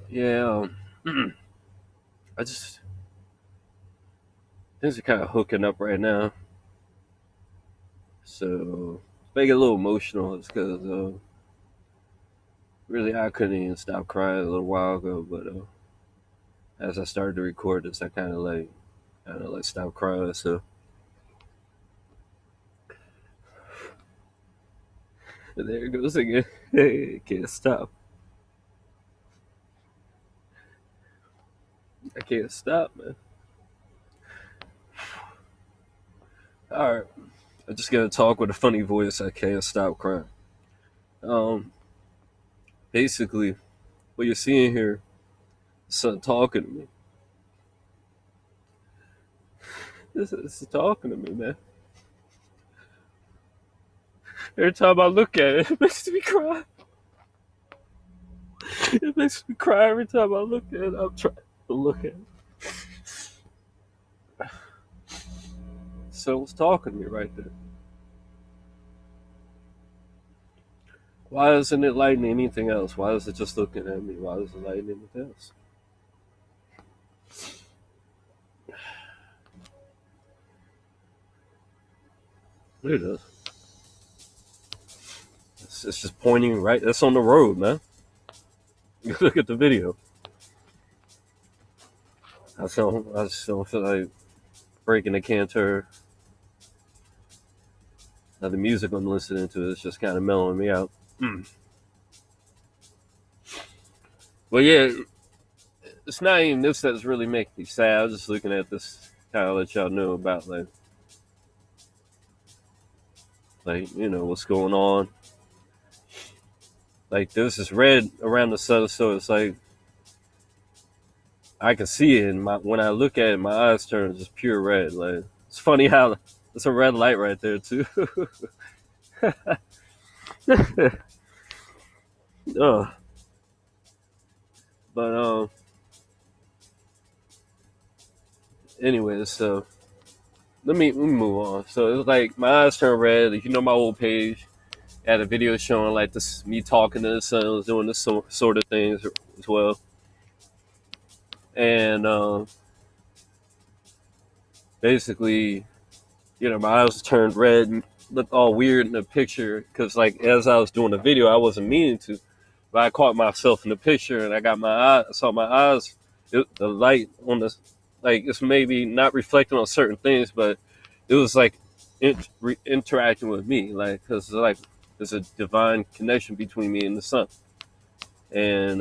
Yeah, I just things are kind of hooking up right now, so make it a little emotional. It's because really I couldn't even stop crying a little while ago, but as I started to record this, I kind of like stopped crying. So there it goes again. Hey, can't stop. I can't stop, man. All right, I'm just gonna talk with a funny voice. I can't stop crying. Um, Basically, what you're seeing here, son talking to me. This is talking to me, man. Every time I look at it, it makes me cry. It makes me cry every time I look at it. I'm trying to look at it. Someone's talking to me right there. Why isn't it lighting anything else? Why is it just looking at me? Why is it lighting anything else? There it is. It's just pointing right. That's on the road, man. You look at the video. I just don't feel like breaking the canter. Now the music I'm listening to is just kind of mellowing me out. But yeah, it's not even this that's really making me sad. I was just looking at this, kind of let y'all know about like what's going on. Like this is red around the sun, so it's like I can see it. And when I look at it, my eyes turn just pure red. Like it's funny how it's a red light right there too. uh, but anyway, so let me move on. So it's like my eyes turn red. If you know my old page, I had a video showing like this me talking to the sun, I was doing this sort of things as well, and basically, my eyes turned red and looked all weird in the picture because like as I was doing the video, I wasn't meaning to, but I caught myself in the picture and I got saw my eyes, the light on the, like it's maybe not reflecting on certain things, but it was like interacting with me, like because like there's a divine connection between me and the sun, and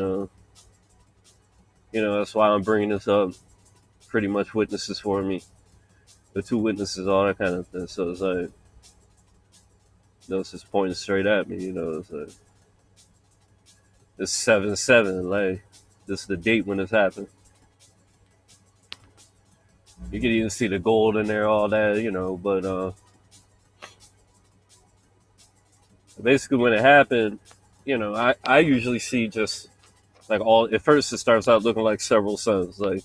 that's why I'm bringing this up. Pretty much witnesses for me, the two witnesses, all that kind of thing. So it's like, it's just pointing straight at me. It's like it's 7/7. Like this is the date when this happened. You can even see the gold in there, all that, But basically, when it happened, I usually see just like all. At first, it starts out looking like several suns, like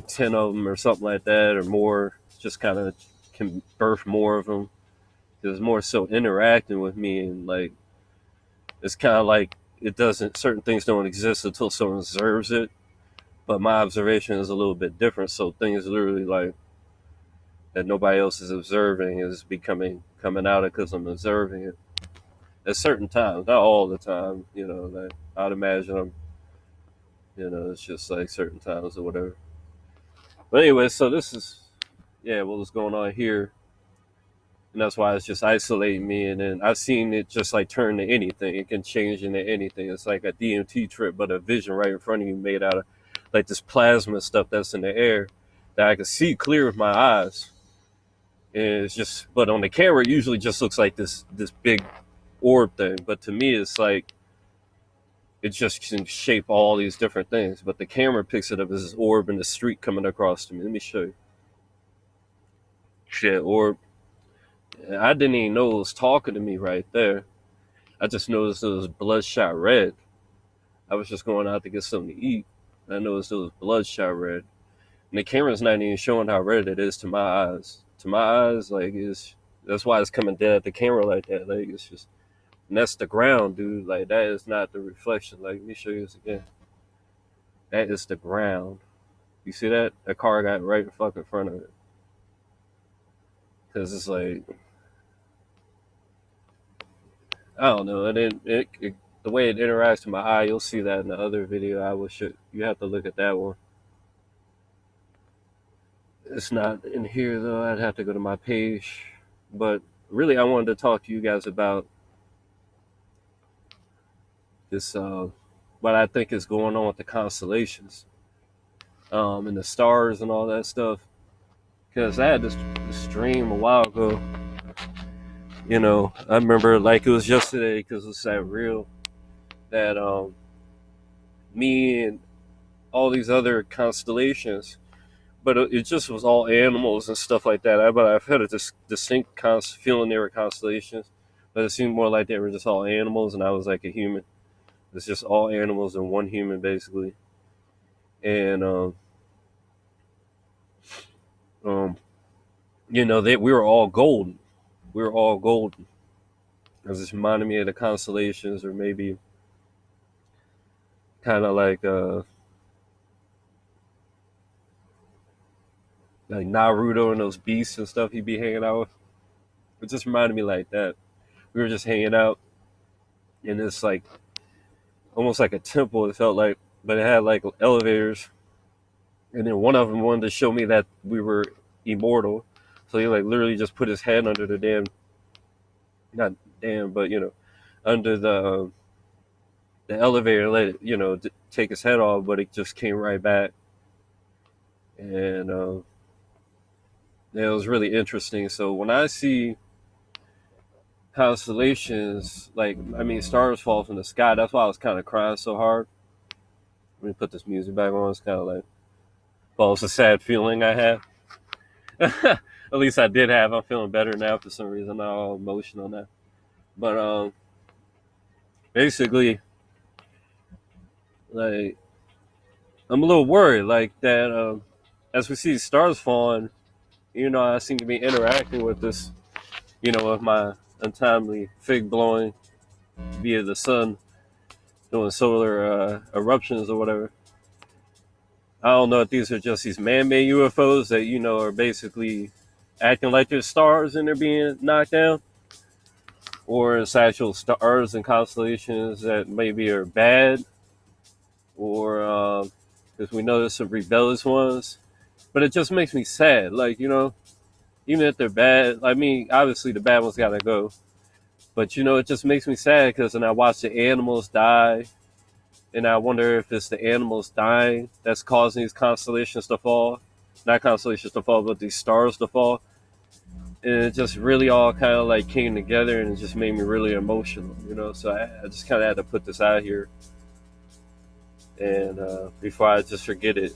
10 of them or something like that, or more. Just kind of can birth more of them. It's more so interacting with me, and like it's kind of like it doesn't. Certain things don't exist until someone observes it. But my observation is a little bit different. So things literally like that nobody else is observing is coming out because I'm observing it at certain times, not all the time. That I'd imagine I'm. It's just like certain times or whatever. But anyway, so this is what was going on here, and that's why it's just isolating me. And then I've seen it just like turn to anything. It can change into anything. It's like a DMT trip, but a vision right in front of you made out of like this plasma stuff that's in the air that I can see clear with my eyes. And it's just, but on the camera, it usually just looks like this big orb thing. But to me, it's like it just can shape all these different things. But the camera picks it up as this orb in the street coming across to me. Let me show you. Shit, orb. I didn't even know it was talking to me right there. I just noticed it was bloodshot red. I was just going out to get something to eat. I noticed it was bloodshot red. And the camera's not even showing how red it is to my eyes. To my eyes, like that's why it's coming dead at the camera like that. Like it's just And that's the ground, dude. Like that is not the reflection. Like let me show you this again. That is the ground. You see that? A car got right in fucking front of it. Because it's like I don't know. And then the way it interacts with my eye, you'll see that in the other video. I will show you. Have to look at that one. It's not in here though. I'd have to go to my page. But really, I wanted to talk to you guys about this. What I think is going on with the constellations, and the stars and all that stuff. Because I had this dream a while ago. You know, I remember like it was yesterday because it's that real that me and all these other constellations, but it just was all animals and stuff like that. But I've had a distinct feeling they were constellations, but it seemed more like they were just all animals, and I was like a human. It's just all animals and one human basically, and um, you know, we were all golden. We were all golden. It was just reminding me of the constellations, or maybe kind of like Naruto and those beasts and stuff he'd be hanging out with. It just reminded me like that. We were just hanging out in this like almost like a temple. It felt like, but it had like elevators, and then one of them wanted to show me that we were immortal. So he like literally just put his head under the damn, not damn, but you know, under the elevator, and let it, you know, take his head off, but it just came right back, and yeah, it was really interesting. So when I see constellations, like I mean, stars fall from the sky. That's why I was kind of crying so hard. Let me put this music back on. It's kind of like, well, it's a sad feeling I have. At least I did have. I'm feeling better now for some reason. I'm not all emotional now. But basically, like I'm a little worried, like that. As we see stars falling, you know, I seem to be interacting with this, you know, with my untimely fig blowing via the sun, doing solar eruptions or whatever. I don't know if these are just these man-made UFOs that you know are basically acting like they're stars and they're being knocked down, or it's actual stars and constellations that maybe are bad, or because we know there's some rebellious ones. But it just makes me sad. Like, you know, even if they're bad, I mean, obviously the bad ones gotta go. But you know, it just makes me sad because when I watch the animals die, and I wonder if it's the animals dying that's causing these constellations to fall, not constellations to fall, but these stars to fall. And it just really all kind of like came together, and it just made me really emotional, you know. So I just kind of had to put this out here, and before I just forget it,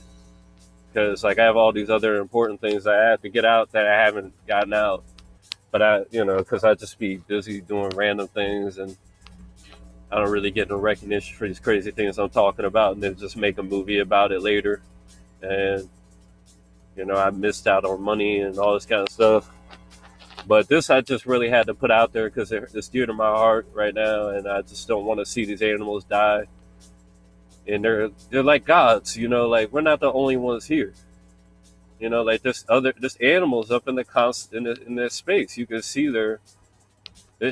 because like I have all these other important things that I have to get out that I haven't gotten out, but I, you know, because I just be busy doing random things, and I don't really get no recognition for these crazy things I'm talking about, and then just make a movie about it later, and you know I missed out on money and all this kind of stuff. But this I just really had to put out there because it's dear to my heart right now, and I just don't want to see these animals die. And they're like gods, you know. Like we're not the only ones here, you know. Like there's animals up in the in their space. You can see their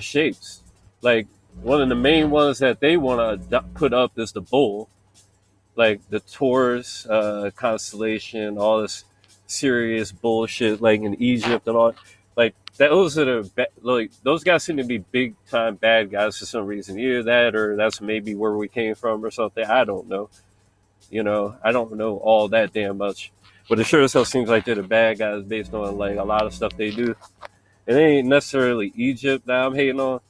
shapes. Like one of the main ones that they want to put up is the bull, like the Taurus constellation, all this serious bullshit, like in Egypt and all. Like those are like those guys seem to be big time bad guys for some reason. Either that, or that's maybe where we came from, or something. I don't know. You know, I don't know all that damn much, but it sure as hell seems like they're the bad guys based on like a lot of stuff they do. It ain't necessarily Egypt that I'm hating on.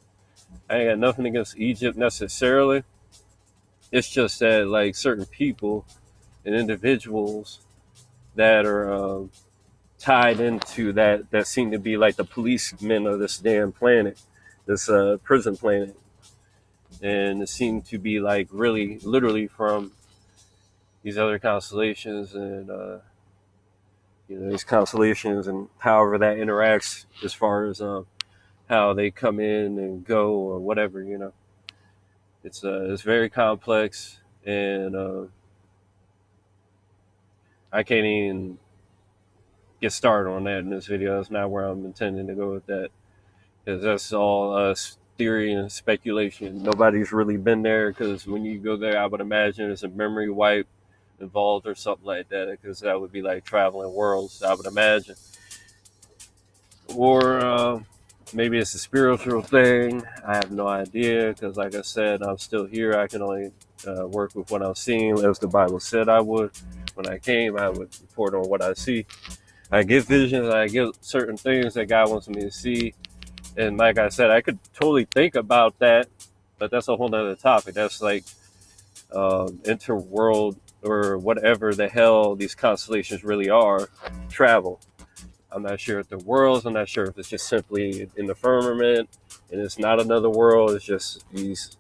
I ain't got nothing against Egypt necessarily. It's just that like certain people and individuals that are tied into that seem to be like the policemen of this damn planet, this prison planet, and it seemed to be like really literally from these other constellations, and you know, these constellations and however that interacts as far as how they come in and go or whatever. It's very complex, and I can't even get started on that in this video. That's not where I'm intending to go with that, because that's all theory and speculation. Nobody's really been there, because when you go there, I would imagine it's a memory wipe involved or something like that, because that would be like traveling worlds, I would imagine. Or maybe it's a spiritual thing. I have no idea, because like I said, I'm still here. I can only work with what I'm seeing, as the Bible said I would. When I came, I would report on what I see. I get visions, I get certain things that God wants me to see. And like I said, I could totally think about that, but that's a whole nother topic. That's like interworld, or whatever the hell these constellations really are, travel. I'm not sure if they're worlds. I'm not sure if it's just simply in the firmament and it's not another world. It's just these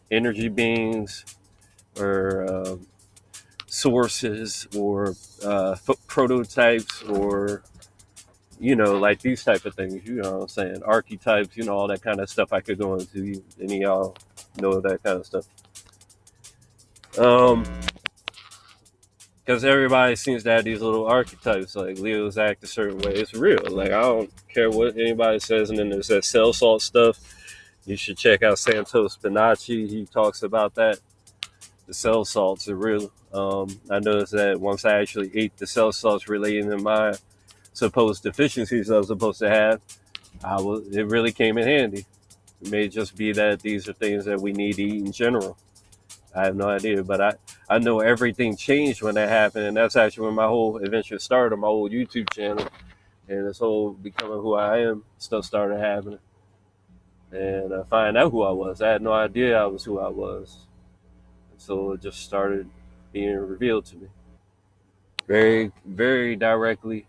energy beings, or sources, or prototypes, or like these type of things. You know what I'm saying? Archetypes. All that kind of stuff. I could go into. Any of y'all know that kind of stuff. Because everybody seems to have these little archetypes, like Leos act a certain way. It's real. Like, I don't care what anybody says. And then there's that cell salt stuff. You should check out Santos Bonacci. He talks about that. The cell salts are real. I noticed that once I actually ate the cell salts relating to my supposed deficiencies I was supposed to have, it really came in handy. It may just be that these are things that we need to eat in general. I have no idea, but I know everything changed when that happened, and that's actually when my whole adventure started, my whole YouTube channel, and this whole becoming who I am stuff started happening. And I find out who I was. I had no idea I was who I was. So it just started being revealed to me very, very directly,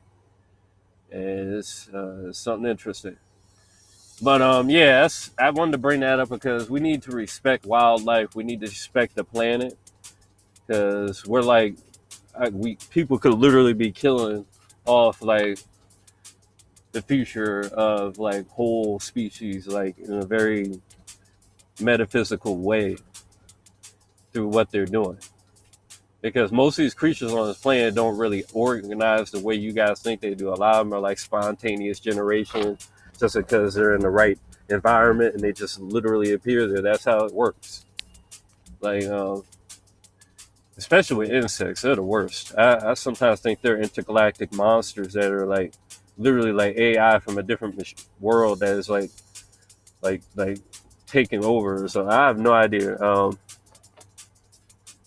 and it's something interesting. But yeah, I wanted to bring that up because we need to respect wildlife. We need to respect the planet, because we're like, people could literally be killing off like the future of like whole species, like in a very metaphysical way, through what they're doing. Because most of these creatures on this planet don't really organize the way you guys think they do. A lot of them are like spontaneous generation, just because they're in the right environment and they just literally appear there. That's how it works. Like, especially with insects, they're the worst. I sometimes think they're intergalactic monsters that are like literally like AI from a different world that is like taking over. So I have no idea.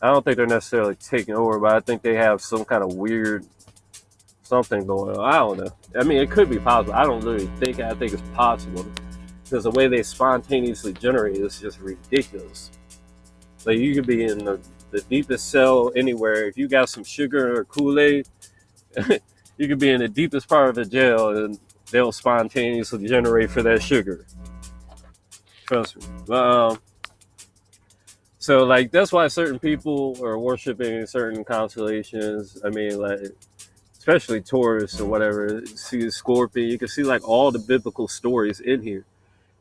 I don't think they're necessarily taking over, but I think they have some kind of weird something going on. I don't know. I mean, it could be possible. I don't really think. I think it's possible, because the way they spontaneously generate is just ridiculous. Like, you could be in the deepest cell anywhere. If you got some sugar or Kool-Aid, you could be in the deepest part of the jail and they'll spontaneously generate for that sugar. Trust me. So like, that's why certain people are worshiping certain constellations. I mean, like, especially Taurus or whatever. See the Scorpion. You can see like all the biblical stories in here.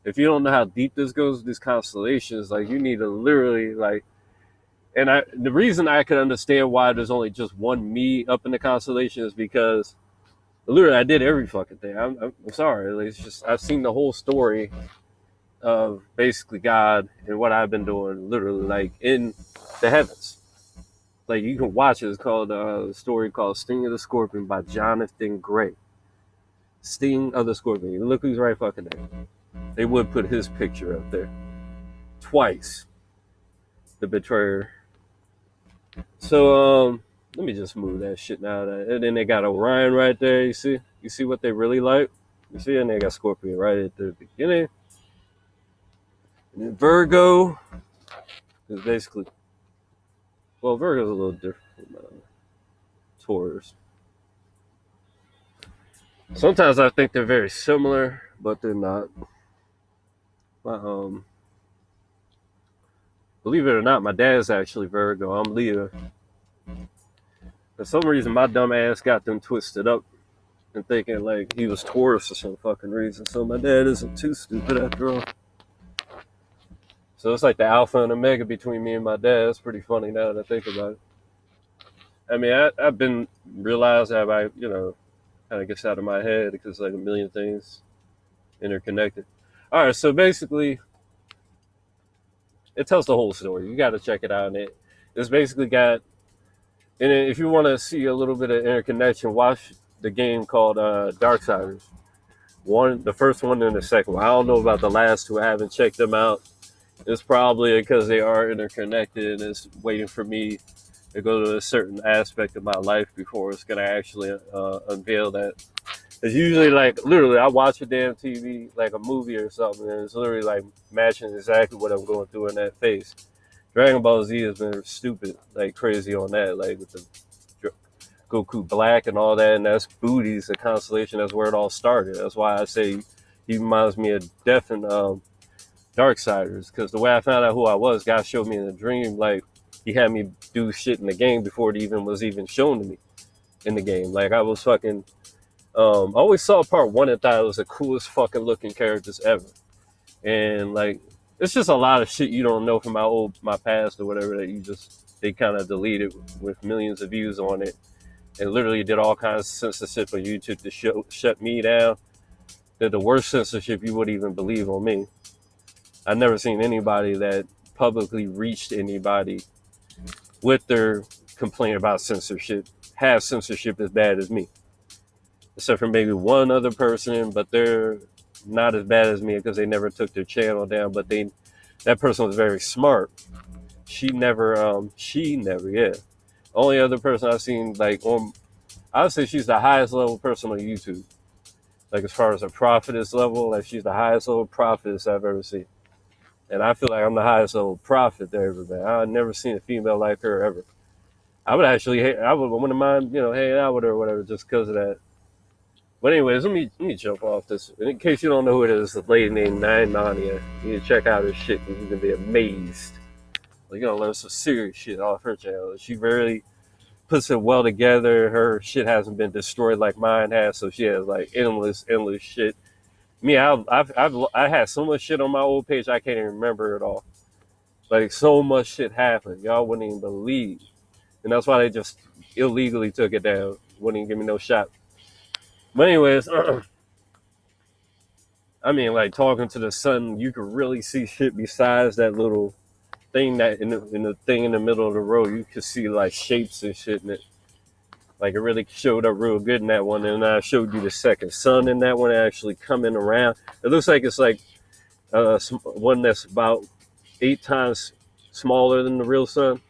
If you don't know how deep this goes with these constellations, like, you need to literally like. And the reason I could understand why there's only just one me up in the constellation is because literally I did every fucking thing. I'm sorry. Like, it's just, I've seen the whole story of basically God and what I've been doing, literally like in the heavens. Like, you can watch it. It's called a story called Sting of the Scorpion by Jonathan Gray. Sting of the Scorpion. Look who's right fucking there. They would put his picture up there twice. The betrayer. So let me just move that shit now. And then they got Orion right there. You see what they really like. You see, and they got Scorpion right at the beginning. And then Virgo is basically, well, Virgo's a little different from Taurus. Sometimes I think they're very similar, but they're not. Believe it or not, my dad's actually Virgo. I'm Leo. For some reason, my dumb ass got them twisted up. and thinking like he was Taurus for some fucking reason. So my dad isn't too stupid after all. So it's like the alpha and omega between me and my dad. It's pretty funny now that I think about it. I mean, I've been realized that I, kind of gets out of my head because like a million things interconnected. All right, so basically, it tells the whole story. You got to check it out. And it's basically got, and if you want to see a little bit of interconnection, watch the game called Darksiders. The first one and the second one. I don't know about the last two. I haven't checked them out. It's probably because they are interconnected and it's waiting for me to go to a certain aspect of my life before it's going to actually unveil that. It's usually like, literally, I watch a damn TV, like a movie or something, and it's literally like matching exactly what I'm going through in that phase. Dragon Ball Z has been stupid, like crazy on that, like with the Goku Black and all that, and that's Booties, the constellation, that's where it all started. That's why I say he reminds me of Death and Darksiders, because the way I found out who I was, God showed me in a dream, like he had me do shit in the game before it even was even shown to me in the game. Like I was fucking, I always saw part one and thought it was the coolest fucking looking characters ever. And like, it's just a lot of shit you don't know from my past or whatever that they kind of deleted with millions of views on it. And literally did all kinds of censorship on YouTube to shut me down. Did the worst censorship you would even believe on me. I've never seen anybody that publicly reached anybody with their complaint about censorship have censorship as bad as me. Except for maybe one other person, but they're not as bad as me because they never took their channel down. But that person was very smart. She never, yeah. Only other person I've seen, like, I would say she's the highest level person on YouTube. Like, as far as a prophetess level, like, she's the highest level prophetess I've ever seen. And I feel like I'm the highest level prophet there ever been. I've never seen a female like her ever. I wouldn't mind, hanging out with her or whatever just because of that. But anyways, let me jump off this. In case you don't know who it is, a lady named Nania. You need to check out her shit and you're going to be amazed. Like, you're going to learn some serious shit off her channel. She really puts it well together. Her shit hasn't been destroyed like mine has, so she has like endless shit. Me, I had so much shit on my old page I can't even remember it all. Like so much shit happened, y'all wouldn't even believe, and that's why they just illegally took it down. Wouldn't even give me no shot. But anyways, I mean, like talking to the sun, you could really see shit besides that little thing that in the thing in the middle of the road. You could see like shapes and shit in it. Like it really showed up real good in that one. And I showed you the second sun in that one actually coming around. It looks like it's like one that's about 8 times smaller than the real sun.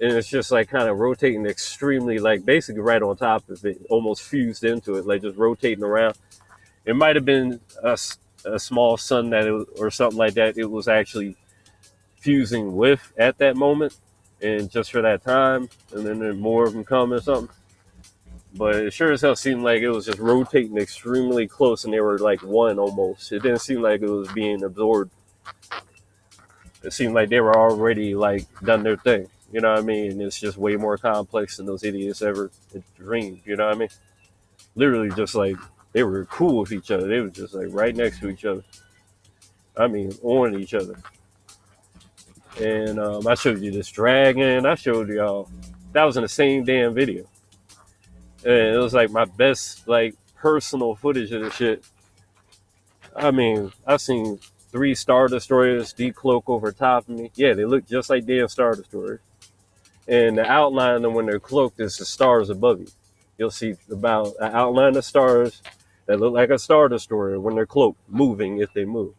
And it's just like kind of rotating extremely, like basically right on top of it, almost fused into it, like just rotating around. It might have been a small sun or something like that. It was actually fusing with at that moment and just for that time. And then more of them come or something. But it sure as hell seemed like it was just rotating extremely close and they were like one almost. It didn't seem like it was being absorbed. It seemed like they were already like done their thing. You know what I mean? It's just way more complex than those idiots ever dreamed. You know what I mean? Literally just like they were cool with each other. They were just like right next to each other. I mean, on each other. And I showed you this dragon. I showed y'all. That was in the same damn video. And it was like my best like personal footage of the shit. I mean, I've seen 3 Star Destroyers decloak over top of me. Yeah, they look just like damn Star Destroyers. And the outline of them when they're cloaked is the stars above you. You'll see about an outline of stars that look like a Star Destroyer when they're cloaked, moving if they move.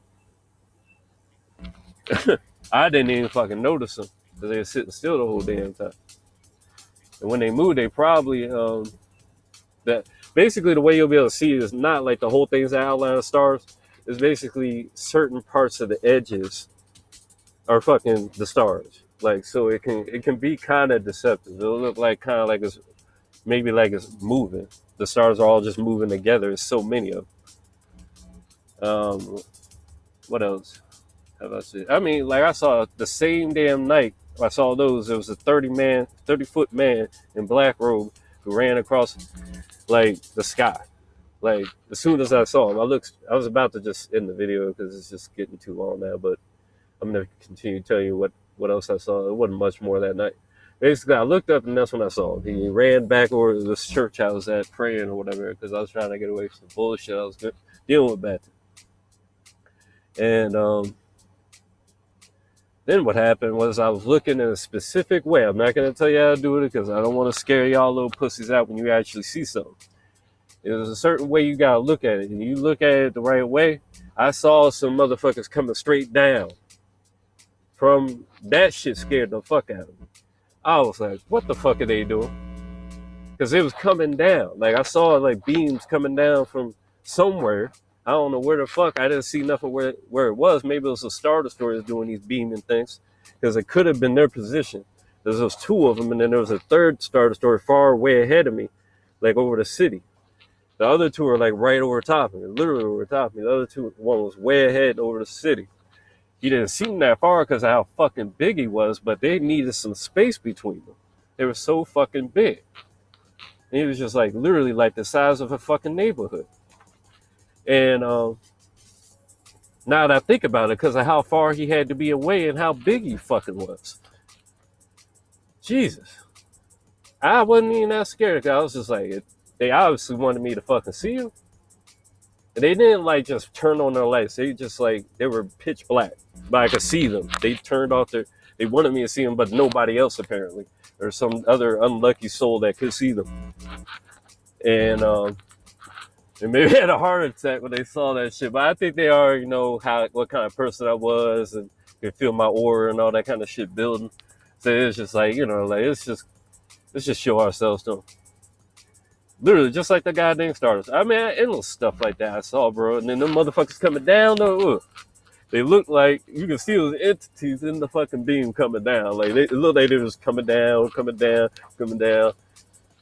I didn't even fucking notice them because they were sitting still the whole damn time. And when they move, they probably that basically the way you'll be able to see it is not like the whole thing's an outline of stars. It's basically certain parts of the edges are fucking the stars. Like so it can be kind of deceptive. It'll look like kind of like it's maybe like it's moving. The stars are all just moving together. There's so many of them. What else have I seen? I mean, like I saw the same damn night I saw those. There was a 30-foot man in black robe who ran across like the sky. Like as soon as I saw him, I was about to just end the video because it's just getting too long now. But I'm gonna continue to tell you what else I saw. It wasn't much more that night. Basically, I looked up and that's when I saw him. He ran back over to this church I was at praying or whatever because I was trying to get away from some bullshit I was dealing with back then. And then what happened was I was looking in a specific way. I'm not going to tell you how to do it because I don't want to scare y'all little pussies out when you actually see something. There's a certain way you got to look at it. And you look at it the right way. I saw some motherfuckers coming straight down. From that shit scared the fuck out of me. I was like, what the fuck are they doing? Because it was coming down. Like I saw like beams coming down from somewhere. I don't know where the fuck. I didn't see nothing where it was. Maybe it was a Star Destroyer doing these beaming things, because it could have been their position. There was two of them, and then there was a third Star Destroyer far way ahead of me, like over the city. The other two are like right over top of me, literally over top of me. The other two, one was way ahead over the city. He didn't seem that far because of how fucking big he was, but they needed some space between them. They were so fucking big. And he was just like literally like the size of a fucking neighborhood. And now that I think about it, because of how far he had to be away and how big he fucking was. Jesus. I wasn't even that scared. I was just like, they obviously wanted me to fucking see him. And they didn't like just turn on their lights. They just like, they were pitch black. But I could see them. They turned off they wanted me to see them, but nobody else apparently. There's some other unlucky soul that could see them. And maybe had a heart attack when they saw that shit. But I think they already know what kind of person I was and could feel my aura and all that kind of shit building. So it's just like, like let's just show ourselves to them. Literally, just like the goddamn starters. I mean, endless stuff like that I saw, bro. And then them motherfuckers coming down, though, they look like, you can see those entities in the fucking beam coming down. Like, it looked like they was coming down.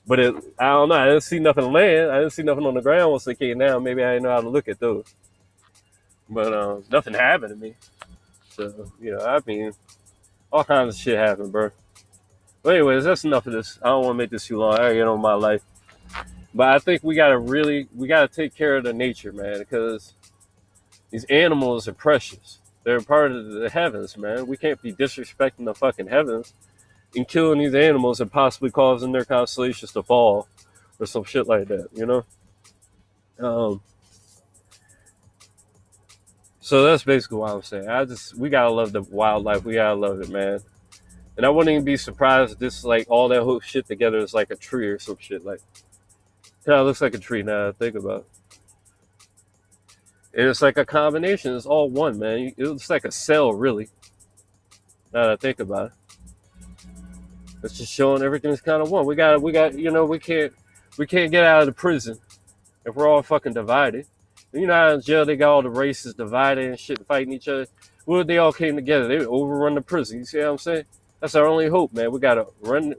But I don't know. I didn't see nothing land. I didn't see nothing on the ground once they came down. Maybe I didn't know how to look at those. But nothing happened to me. So, I mean, all kinds of shit happened, bro. But anyways, that's enough of this. I don't want to make this too long. I gotta get on my life. But I think we gotta take care of the nature, man, because these animals are precious. They're part of the heavens, man. We can't be disrespecting the fucking heavens and killing these animals and possibly causing their constellations to fall or some shit like that, So that's basically what I'm saying. We gotta love the wildlife. We gotta love it, man. And I wouldn't even be surprised if this, like, all that whole shit together is like a tree or some shit. Like, kind of looks like a tree now that I think about it. And it's like a combination. It's all one, man. It looks like a cell, really. Now that I think about it. It's just showing everything's kind of one. We got, we can't get out of the prison if we're all fucking divided. You know how in jail they got all the races divided and shit fighting each other? Well, if they all came together, they would overrun the prison. You see what I'm saying? That's our only hope, man. We gotta run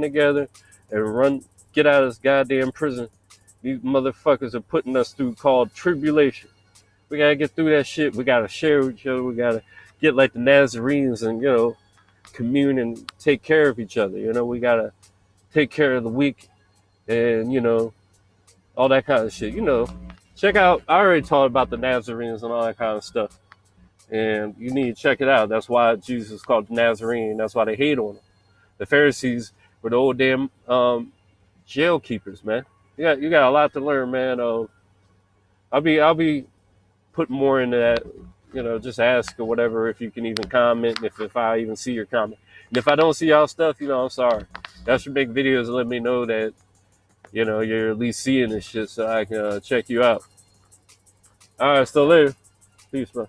together and get out of this goddamn prison. These motherfuckers are putting us through called tribulation. We gotta get through that shit. We gotta share with each other. We gotta get like the Nazarenes and, commune and take care of each other. We gotta take care of the weak and, all that kind of shit. Check out, I already talked about the Nazarenes and all that kind of stuff. And you need to check it out. That's why Jesus is called the Nazarene. That's why they hate on him. The Pharisees were the old damn jail keepers, man. You got a lot to learn, man. I'll be putting more into that. Just ask or whatever if you can even comment. If I even see your comment, and if I don't see y'all stuff, I'm sorry. Y'all should make videos and let me know that you're at least seeing this shit so I can check you out. All right, still later. Peace, bro.